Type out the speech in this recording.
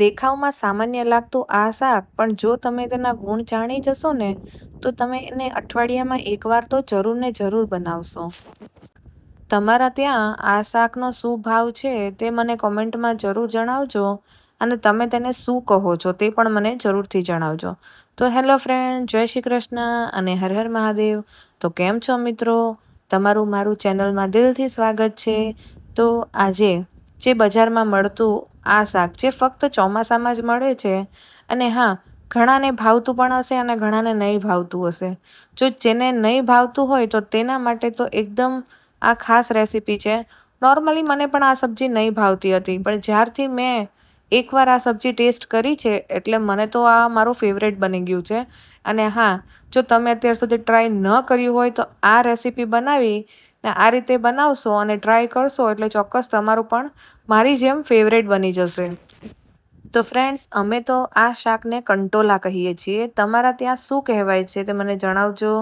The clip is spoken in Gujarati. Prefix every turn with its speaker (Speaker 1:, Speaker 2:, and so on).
Speaker 1: દેખાવમાં સામાન્ય લાગતું આ શાક પણ જો તમે તેના ગુણ જાણી જશો ને તો તમે એને અઠવાડિયામાં એકવાર તો જરૂર ને જરૂર બનાવશો. તમારા ત્યાં આ શાકનો શું ભાવ છે તે મને કોમેન્ટમાં જરૂર જણાવજો અને તમે તેને શું કહો છો તે પણ મને જરૂરથી જણાવજો. તો હેલો ફ્રેન્ડ, જય શ્રી કૃષ્ણ અને હર હર મહાદેવ. તો કેમ છો મિત્રો? તમારું મારું ચેનલમાં દિલથી સ્વાગત છે. તો આજે જે બજારમાં મળતું આ શાક જે ફક્ત ચોમાસામાં જ મળે છે અને હા, ઘણાને ભાવતું પણ હશે અને ઘણાને નહીં ભાવતું હશે. જો જેને નહીં ભાવતું હોય તો તેના માટે તો એકદમ આ ખાસ રેસીપી છે. નોર્મલી મને પણ આ સબ્જી નહીં ભાવતી હતી, પણ જ્યારથી મેં એકવાર આ સબ્જી ટેસ્ટ કરી છે એટલે મને તો આ મારું ફેવરેટ બની ગયું છે. અને હા, જો તમે અત્યાર સુધી ટ્રાય ન કર્યું હોય તો આ રેસીપી બનાવી ને આ રીતે બનાવશો અને ટ્રાય કરશો એટલે ચોક્કસ તમારું પણ મારી જેમ ફેવરેટ બની જશે. તો ફ્રેન્ડ્સ, અમે તો આ શાકને કંટોલા કહીએ છીએ. તમારા ત્યાં શું કહેવાય છે તે મને જણાવજો.